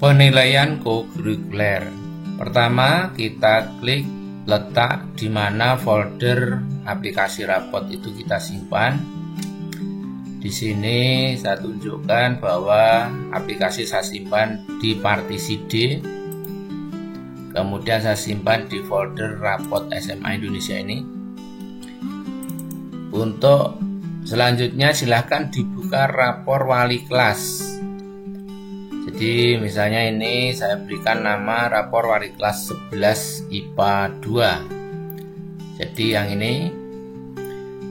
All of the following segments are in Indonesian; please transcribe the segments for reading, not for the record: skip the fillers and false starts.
Penilaian kokurikuler. Pertama, kita klik letak di mana folder aplikasi rapot itu kita simpan. Di sini saya tunjukkan bahwa aplikasi saya simpan di partisi D. Kemudian saya simpan di folder rapot SMA Indonesia ini. Untuk selanjutnya silahkan dibuka rapor wali kelas. Jadi misalnya ini saya berikan nama rapor wali kelas 11 IPA 2. Jadi yang ini.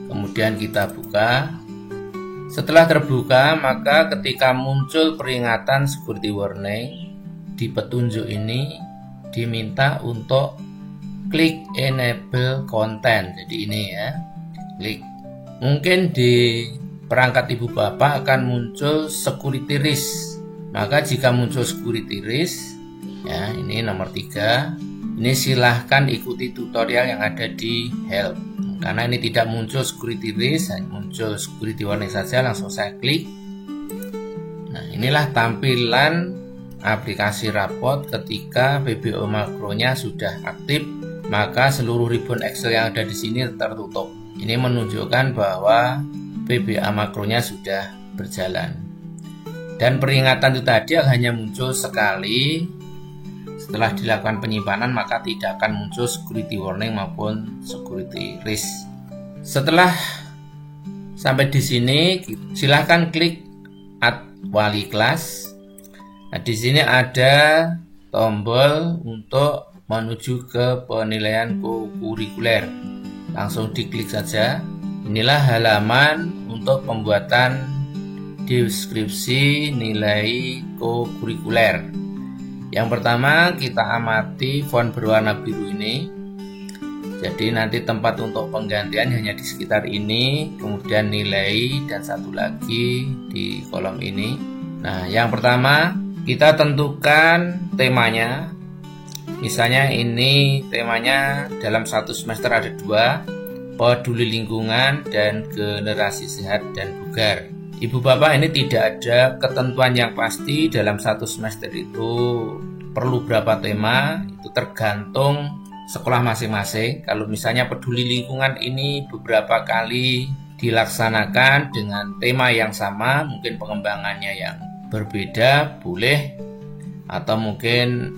Kemudian kita buka. Setelah terbuka, maka ketika muncul peringatan security warning di petunjuk ini diminta untuk klik enable content. Jadi ini ya, klik. Mungkin di perangkat ibu bapak akan muncul security risk. Maka jika muncul security risk, ya ini nomor 3, ini silahkan ikuti tutorial yang ada di help. Karena ini tidak muncul security risk, hanya muncul security warning saja, langsung saya klik. Nah, inilah tampilan aplikasi rapot ketika PBO makronya sudah aktif, maka seluruh ribbon Excel yang ada di sini tertutup. Ini menunjukkan bahwa PBA makronya sudah berjalan. Dan peringatan itu tadi hanya muncul sekali. Setelah dilakukan penyimpanan, maka tidak akan muncul security warning maupun security risk. Setelah sampai di sini, silahkan klik add wali kelas. Nah, di sini ada tombol untuk menuju ke penilaian kokurikuler. Langsung diklik saja. Inilah halaman untuk pembuatan deskripsi nilai kokurikuler. Yang pertama, kita amati font berwarna biru ini. Jadi nanti tempat untuk penggantian hanya di sekitar ini, kemudian nilai, dan satu lagi di kolom ini. Nah, yang pertama kita tentukan temanya. Misalnya ini temanya dalam satu semester ada 2, peduli lingkungan dan generasi sehat dan bugar. Ibu bapak, ini tidak ada ketentuan yang pasti dalam satu semester itu perlu berapa tema, itu tergantung sekolah masing-masing. Kalau misalnya peduli lingkungan ini beberapa kali dilaksanakan dengan tema yang sama, mungkin pengembangannya yang berbeda, boleh. Atau mungkin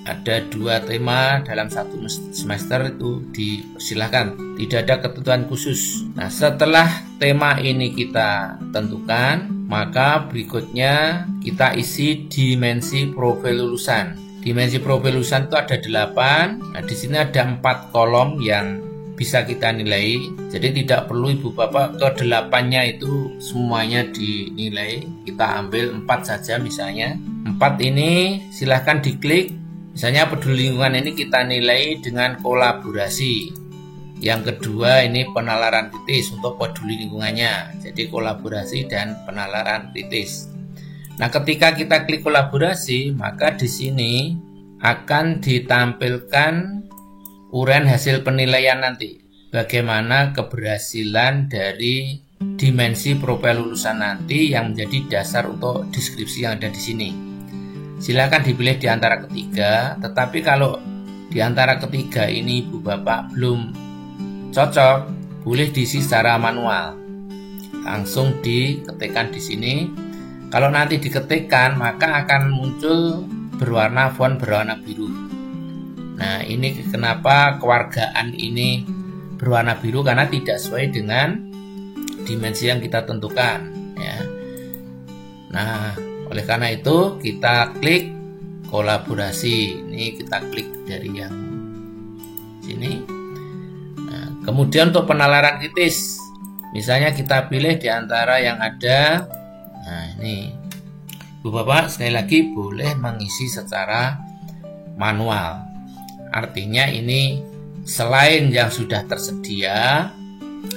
ada 2 tema dalam satu semester, itu dipersilahkan, tidak ada ketentuan khusus. Nah, setelah tema ini kita tentukan, maka berikutnya kita isi dimensi profil lulusan. Dimensi profil lulusan itu ada 8. Nah, di sini ada 4 kolom yang bisa kita nilai. Jadi tidak perlu ibu bapak ke 8-nya itu semuanya dinilai. Kita ambil 4 saja misalnya. 4 ini silahkan diklik. Misalnya peduli lingkungan ini kita nilai dengan kolaborasi. Yang kedua ini penalaran kritis untuk peduli lingkungannya. Jadi kolaborasi dan penalaran kritis. Nah, ketika kita klik kolaborasi, maka di sini akan ditampilkan uraian hasil penilaian nanti. Bagaimana keberhasilan dari dimensi profil lulusan nanti yang menjadi dasar untuk deskripsi yang ada di sini. Silakan dipilih di antara ketiga, tetapi kalau di antara ketiga ini ibu bapak belum cocok, boleh diisi secara manual. Langsung diketikkan di sini. Kalau nanti diketikkan, maka akan muncul berwarna font berwarna biru. Nah, ini kenapa kewargaan ini berwarna biru, karena tidak sesuai dengan dimensi yang kita tentukan ya. Nah, oleh karena itu kita klik kolaborasi. Ini kita klik dari yang sini. Nah, kemudian untuk penalaran kritis, misalnya kita pilih di antara yang ada. Nah, ini ibu bapak sekali lagi boleh mengisi secara manual. Artinya ini selain yang sudah tersedia,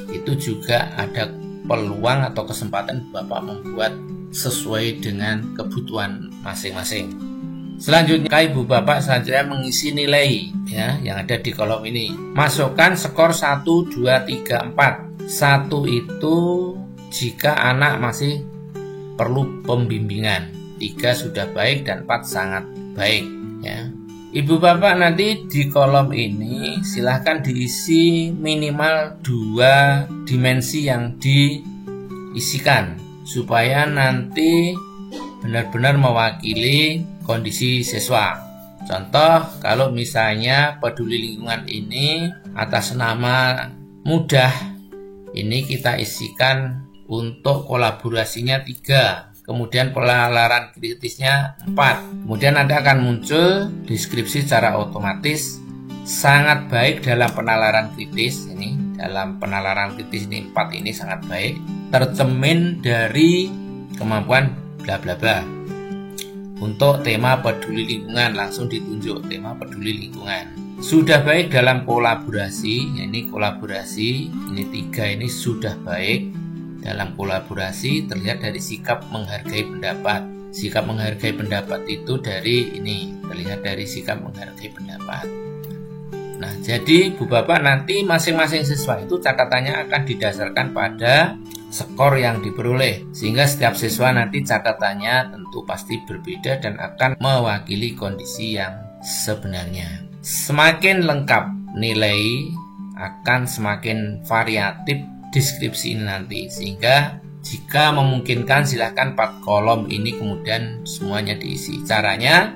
itu juga ada peluang atau kesempatan bapak membuat sesuai dengan kebutuhan masing-masing. Selanjutnya ibu bapak saja mengisi nilai ya yang ada di kolom ini. Masukkan skor 1, 2, 3, 4. 1 itu jika anak masih perlu pembimbingan. 3 sudah baik dan 4 sangat baik ya. Ibu bapak nanti di kolom ini silahkan diisi minimal 2 dimensi yang diisikan supaya nanti benar-benar mewakili kondisi siswa. Contoh, kalau misalnya peduli lingkungan ini atas nama mudah, ini kita isikan untuk kolaborasinya 3, kemudian penalaran kritisnya 4. Kemudian nanti akan muncul deskripsi secara otomatis sangat baik dalam penalaran kritis. Ini dalam penalaran kritis ini 4 ini sangat baik, tercermin dari kemampuan bla bla bla. Untuk tema peduli lingkungan langsung ditunjuk tema peduli lingkungan. Sudah baik dalam kolaborasi, ini kolaborasi, ini 3 ini sudah baik dalam kolaborasi, terlihat dari sikap menghargai pendapat. Sikap menghargai pendapat itu dari ini, terlihat dari sikap menghargai pendapat. Nah, jadi Bu Bapak nanti masing-masing siswa itu catatannya akan didasarkan pada skor yang diperoleh, sehingga setiap siswa nanti catatannya tentu pasti berbeda dan akan mewakili kondisi yang sebenarnya. Semakin lengkap nilai akan semakin variatif deskripsi ini nanti, sehingga jika memungkinkan silahkan 4 kolom ini kemudian semuanya diisi. Caranya,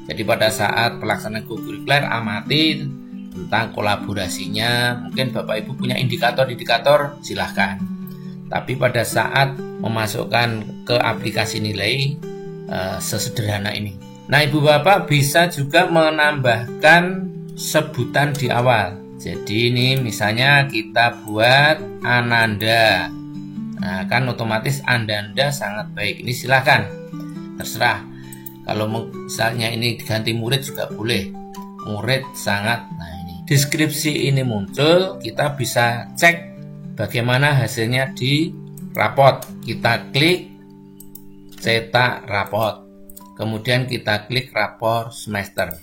jadi pada saat pelaksanaan kurikuler amati tentang kolaborasinya, mungkin Bapak Ibu punya indikator-indikator silahkan. Tapi pada saat memasukkan ke aplikasi nilai sesederhana ini. Nah, Ibu Bapak bisa juga menambahkan sebutan di awal. Jadi ini misalnya kita buat Ananda. Nah, kan otomatis Ananda sangat baik. Ini silahkan, terserah. Kalau misalnya ini diganti murid juga boleh. Murid sangat. Nah, ini deskripsi ini muncul, kita bisa cek bagaimana hasilnya di rapot. Kita klik cetak rapot, kemudian kita klik rapor semester.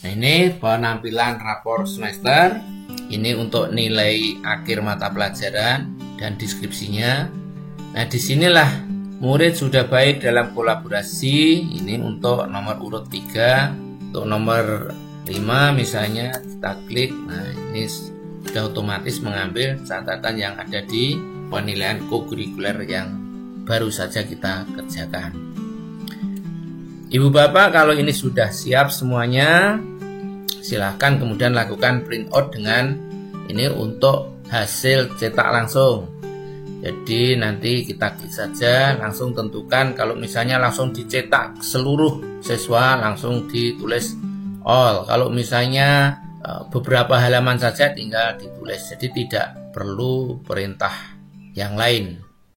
Nah, ini penampilan rapor semester. Ini untuk nilai akhir mata pelajaran dan deskripsinya. Nah, disinilah murid sudah baik dalam kolaborasi. Ini untuk nomor urut 3, untuk nomor 5 misalnya kita klik. Nah, ini sudah otomatis mengambil catatan yang ada di penilaian kokurikuler yang baru saja kita kerjakan. Ibu Bapak, kalau ini sudah siap semuanya, silahkan kemudian lakukan print out dengan ini untuk hasil cetak langsung. Jadi nanti kita klik saja, langsung tentukan. Kalau misalnya langsung dicetak seluruh siswa, langsung ditulis all. Kalau misalnya beberapa halaman saja tinggal ditulis, jadi tidak perlu perintah yang lain.